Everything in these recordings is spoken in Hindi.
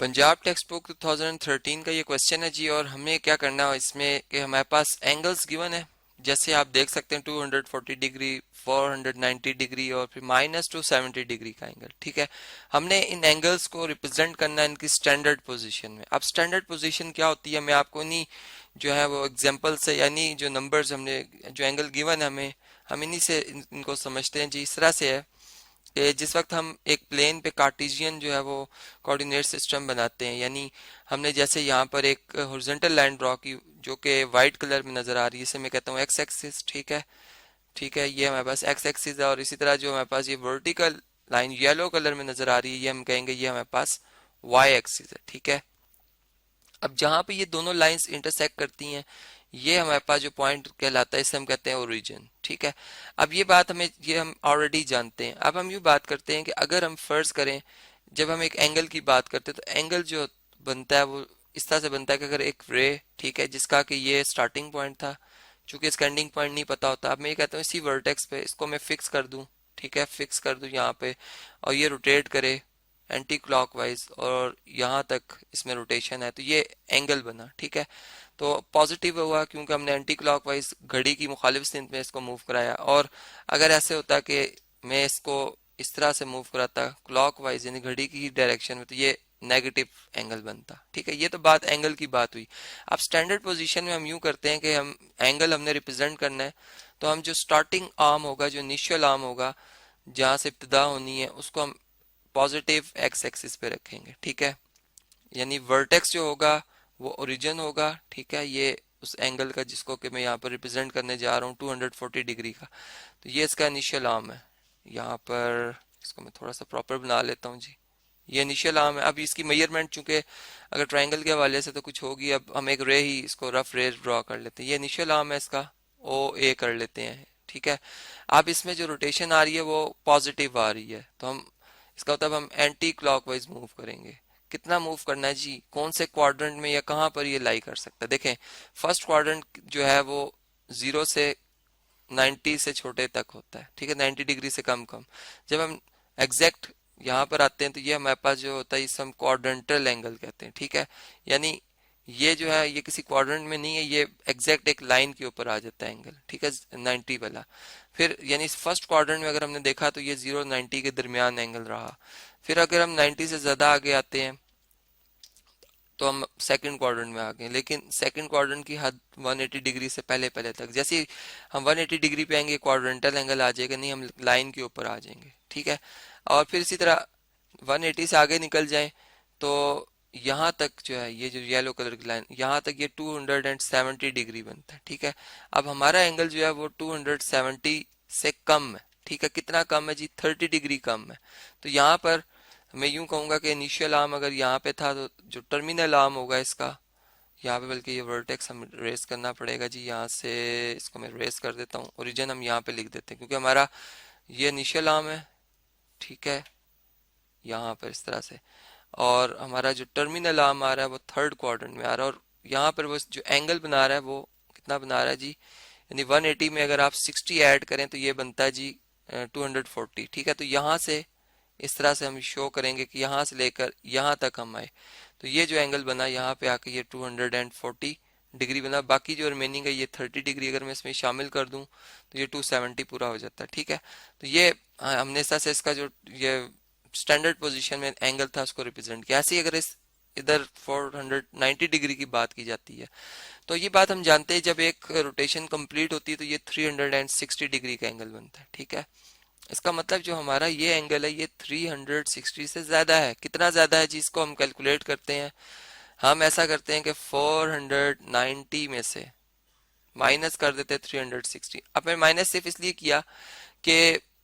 पंजाब टेक्स्ट बुक 2013 का ये क्वेश्चन है जी। और हमें क्या करना है इसमें कि हमारे पास एंगल्स गिवन है, जैसे आप देख सकते हैं 240 डिग्री, 490 डिग्री और फिर -270 डिग्री का एंगल। ठीक है, हमने इन एंगल्स को रिप्रेजेंट करना है इनकी स्टैंडर्ड पोजीशन में। अब स्टैंडर्ड पोजीशन क्या होती है, मैं आपको नहीं जो है वो एग्जांपल से, यानी जो नंबर्स हमने जो एंगल गिवन है हम इन्हीं से इनको समझते हैं जी। इस तरह से है कि जिस वक्त हम एक प्लेन पे कार्टेशियन जो है वो कोऑर्डिनेट सिस्टम बनाते हैं, यानी हमने जैसे यहाँ पर एक हॉरिजॉन्टल लाइन ड्रॉ की जो कि वाइट कलर में नजर आ रही है, इसे मैं कहता हूँ एक्स एक्सिस। ठीक है, ठीक है, ये हमारे पास एक्स एक्सिस है। और इसी तरह जो हमारे पास ये वर्टिकल लाइन येलो कलर में नजर आ रही है, ये हम कहेंगे ये हमारे पास वाई एक्सिस है। ठीक है, अब जहाँ पे ये दोनों लाइंस इंटरसेक्ट करती हैं, ये हमारे पास जो पॉइंट कहलाता है, इसे हम कहते हैं ओरिजिन। ठीक है, अब ये बात हम ऑलरेडी जानते हैं। अब हम यूँ बात करते हैं कि अगर हम फर्ज करें, जब हम एक एंगल की बात करते हैं तो एंगल जो बनता है वो इस तरह से बनता है कि अगर एक रे, ठीक है, जिसका कि ये स्टार्टिंग पॉइंट था, चूंकि इसका एंडिंग पॉइंट नहीं पता होता, अब मैं ये कहता हूँ इसी वर्टेक्स पे इसको मैं फिक्स कर दूं। ठीक है, फिक्स कर दूं यहाँ पे, और ये रोटेट करे एंटी क्लॉकवाइज और यहाँ तक इसमें रोटेशन है, तो ये एंगल बना। ठीक है, तो पॉजिटिव हुआ क्योंकि हमने एंटी क्लॉकवाइज घड़ी की मुखालिफ सिमत में इसको मूव कराया। और अगर ऐसे होता कि मैं इसको इस तरह से मूव कराता क्लॉकवाइज यानी घड़ी की डायरेक्शन में, तो ये नेगेटिव एंगल बनता। ठीक है, ये तो बात एंगल की बात हुई। अब स्टैंडर्ड पोजीशन में हम यूं करते हैं कि हम एंगल हमने रिप्रेजेंट करना है, तो हम जो स्टार्टिंग आर्म होगा, जो इनिशियल आर्म होगा, जहां से इब्तिदा होनी है, उसको हम पॉजिटिव एक्स एक्सिस पे रखेंगे। ठीक है, यानी वर्टेक्स जो होगा वो ओरिजिन होगा। ठीक है, ये उस एंगल का जिसको कि मैं यहाँ पर रिप्रेजेंट करने जा रहा हूँ 240 डिग्री का, तो ये इसका इनिशियल आर्म है। यहाँ पर इसको मैं थोड़ा सा प्रॉपर बना लेता हूँ जी। ये इनिशियल आर्म है। अब इसकी मेजरमेंट चूंकि अगर ट्रायंगल के हवाले से तो कुछ होगी, अब हम एक रे ही इसको रफ रे ड्रॉ कर लेते हैं। ये इनिशियल आर्म है, इसका ओ ए कर लेते हैं। ठीक है, अब इसमें जो रोटेशन आ रही है वो पॉजिटिव आ रही है, तो हम इसका मतलब हम एंटी क्लॉकवाइज मूव करेंगे। कितना मूव करना है जी, कौन से क्वाड्रेंट में या कहाँ पर ये लाई कर सकता है। देखें, फर्स्ट क्वाड्रेंट जो है वो 0 से 90 से छोटे तक होता है। ठीक है, 90 डिग्री से कम कम। जब हम एग्जैक्ट यहाँ पर आते हैं तो ये हमारे पास जो होता है इसे हम क्वाड्रेंटल एंगल कहते हैं। ठीक है, यानी ये जो है ये किसी क्वाड्रेंट में नहीं है, ये एग्जैक्ट एक लाइन के ऊपर आ जाता है एंगल। ठीक है, 90 वाला। फिर यानी फर्स्ट क्वाड्रेंट में अगर हमने देखा तो ये 0 90 के दरमियान एंगल रहा। फिर अगर हम 90 से ज्यादा आगे आते हैं तो हम सेकंड क्वाड्रेंट में आ गए, लेकिन सेकंड क्वाड्रेंट की हद 180 डिग्री से पहले पहले तक। जैसे ही हम 180 डिग्री पे आएंगे क्वाड्रेंटल एंगल आ जाएगा, नहीं हम लाइन के ऊपर आ जाएंगे। ठीक है, और फिर इसी तरह 180 से आगे निकल जाएं तो यहाँ तक जो है ये जो येलो कलर की लाइन, यहाँ तक ये 270 डिग्री बनता है। ठीक है, अब हमारा एंगल जो है वो 270 से कम है। ठीक है, कितना कम है जी, 30 डिग्री कम है। तो यहाँ पर मैं यूं कहूंगा कि इनिशियल आर्म अगर यहाँ पे था तो जो टर्मिनल आर्म होगा इसका यहाँ पे, बल्कि ये वर्टेक्स हम रेस करना पड़ेगा जी। यहाँ से इसको मैं रेस कर देता हूँ, ओरिजिन हम यहाँ पे लिख देते हैं क्योंकि हमारा ये इनिशियल आर्म है। ठीक है, यहाँ पर इस तरह से, और हमारा जो टर्मिनल आर्म आ रहा है वो थर्ड क्वाड्रेंट में आ रहा है। और यहाँ पर वो जो एंगल बना रहा है वो कितना बना रहा है जी, यानी 180 में अगर आप 60 ऐड करें तो ये बनता है जी 240। ठीक है, तो यहाँ से इस तरह से हम शो करेंगे कि यहाँ से लेकर यहाँ तक हम आए, तो ये जो एंगल बना यहाँ पे आके ये 240 डिग्री बना। बाकी जो रिमेनिंग है ये 30 डिग्री अगर मैं इसमें शामिल कर दूं तो ये 270 पूरा हो जाता है। ठीक है, तो ये हमने इस तरह से इसका जो ये स्टैंडर्ड पोजीशन में एंगल था उसको रिप्रेजेंट किया। ऐसे ही अगर इस इधर 490 डिग्री की बात की जाती है तो ये बात हम जानते हैं, जब एक रोटेशन कंप्लीट होती है तो ये 360 डिग्री का एंगल बनता है। ठीक है, इसका मतलब जो हमारा ये एंगल है ये 360 से ज्यादा है। कितना ज्यादा है जी, इसको हम कैलकुलेट करते हैं। हम ऐसा करते हैं कि 490 में से माइनस कर देते हैं 360। अब मैंने माइनस सिर्फ इसलिए किया कि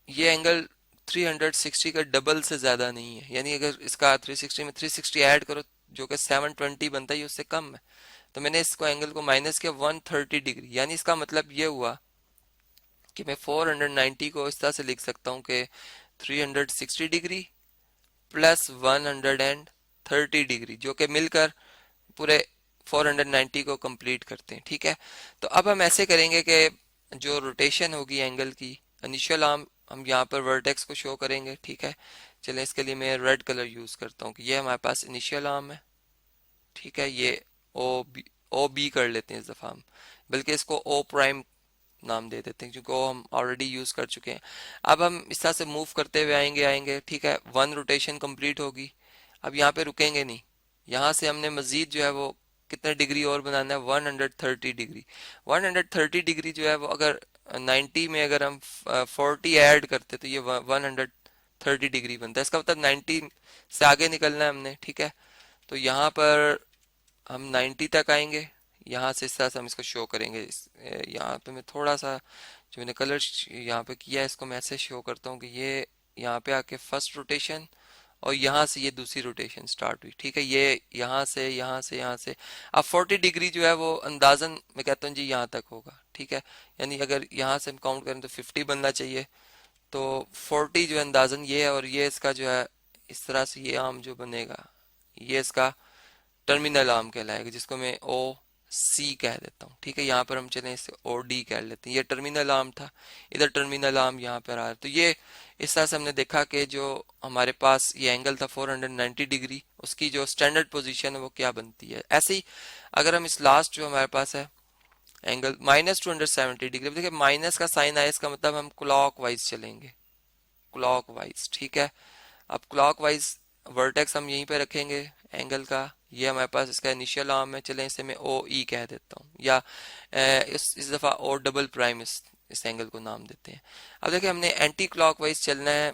ये एंगल 360 का डबल से ज्यादा नहीं है, यानी अगर इसका 360 में 360 ऐड करो जो कि 720 बनता है, उससे कम है, तो मैंने इसको एंगल को माइनस किया 130 डिग्री। यानी इसका मतलब ये हुआ कि मैं 490 को इस तरह से लिख सकता हूँ कि 360 डिग्री प्लस 130 डिग्री, जो कि मिलकर पूरे 490 को कंप्लीट करते हैं। ठीक है, तो अब हम ऐसे करेंगे कि जो रोटेशन होगी एंगल की, इनिशियल आर्म हम यहाँ पर वर्टेक्स को शो करेंगे। ठीक है, चलें इसके लिए मैं रेड कलर यूज करता हूँ कि ये हमारे पास इनिशियल आर्म है, ठीक है। ये ओ बी कर लेते हैं इस दफा हम, बल्कि इसको ओ प्राइम नाम दे देते हैं क्योंकि वो हम ऑलरेडी यूज कर चुके हैं। अब हम इस तरह से मूव करते हुए आएंगे आएंगे, ठीक है। वन रोटेशन कंप्लीट होगी, अब यहाँ पे रुकेंगे नहीं, यहाँ से हमने मजीद जो है वो कितने डिग्री और बनाना है, 130 डिग्री। 130 डिग्री जो है वो अगर 90 में अगर हम 40 ऐड करते तो ये 130 डिग्री बनता है। इसका मतलब 90 से आगे निकलना है हमने, ठीक है। तो यहाँ पर हम 90 तक आएंगे, यहाँ से इस तरह से हम इसको शो करेंगे। यहाँ पे मैं थोड़ा सा जो मैंने कलर यहाँ पे किया है इसको मैं ऐसे शो करता हूँ कि ये यहाँ पे आके फर्स्ट रोटेशन और यहाँ से ये दूसरी रोटेशन स्टार्ट हुई, ठीक है। ये यहाँ से यहाँ से यहाँ से अब 40 डिग्री जो है वो अंदाजन मैं कहता हूँ जी यहाँ तक होगा, ठीक है। यानी अगर यहाँ से हम काउंट करें तो 50 बनना चाहिए, तो 40 जो है अंदाजन ये है। और ये इसका जो है इस तरह से ये आर्म जो बनेगा ये इसका टर्मिनल आर्म कहलाएगा, जिसको मैं ओ सी कह देता हूँ, ठीक है। यहाँ पर हम चलें इसे ओ डी कह लेते हैं। ये टर्मिनल आर्म था, इधर टर्मिनल आर्म यहाँ पर आ रहा है। तो ये इस तरह से हमने देखा कि जो हमारे पास ये एंगल था 490 डिग्री, उसकी जो स्टैंडर्ड पोजीशन है वो क्या बनती है। ऐसे ही अगर हम इस लास्ट जो हमारे पास है एंगल -270 डिग्री, देखिए माइनस का साइन आया, इसका मतलब हम क्लॉक वाइज चलेंगे, क्लॉक वाइज, ठीक है। अब क्लॉक वाइज वर्टेक्स हम यहीं पे रखेंगे एंगल का। ये हमारे पास इसका इनिशियल आर्म है, चलें इसे मैं ओ ई कह देता हूँ, या इस दफा ओ डबल प्राइम इस एंगल को नाम देते हैं। अब देखिए हमने एंटी क्लॉक वाइज चलना है,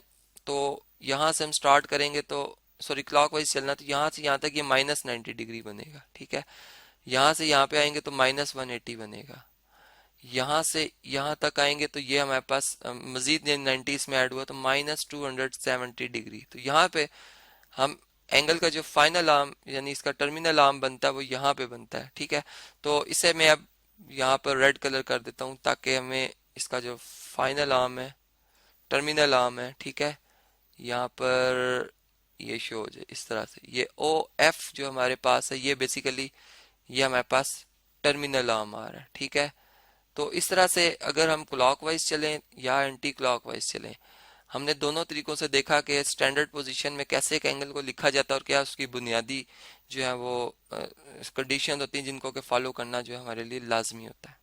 तो यहाँ से हम स्टार्ट करेंगे, तो सॉरी क्लॉक वाइज चलना, तो यहाँ से यहाँ तक ये -90 डिग्री बनेगा, ठीक है। यहाँ से यहाँ पे आएंगे तो -180 बनेगा। यहाँ से यहाँ तक आएंगे तो ये हमारे पास मजीद 90 में ऐड हुआ तो -270 डिग्री। तो यहाँ पे हम एंगल का जो फाइनल आर्म यानी इसका टर्मिनल आर्म बनता है वो यहाँ पे बनता है, ठीक है। तो इसे मैं अब यहाँ पर रेड कलर कर देता हूँ ताकि हमें इसका जो फाइनल आर्म है, टर्मिनल आर्म है, ठीक है, यहाँ पर ये शो हो जाए इस तरह से। ये ओ एफ जो हमारे पास है ये बेसिकली ये हमारे पास टर्मिनल आर्म आ रहा है, ठीक है। तो इस तरह से अगर हम क्लॉकवाइज चलें या एंटी क्लॉकवाइज चलें, हमने दोनों तरीकों से देखा कि स्टैंडर्ड पोजीशन में कैसे एक एंगल को लिखा जाता है और क्या उसकी बुनियादी जो है वो कंडीशन होती हैं जिनको के फॉलो करना जो है हमारे लिए लाजमी होता है।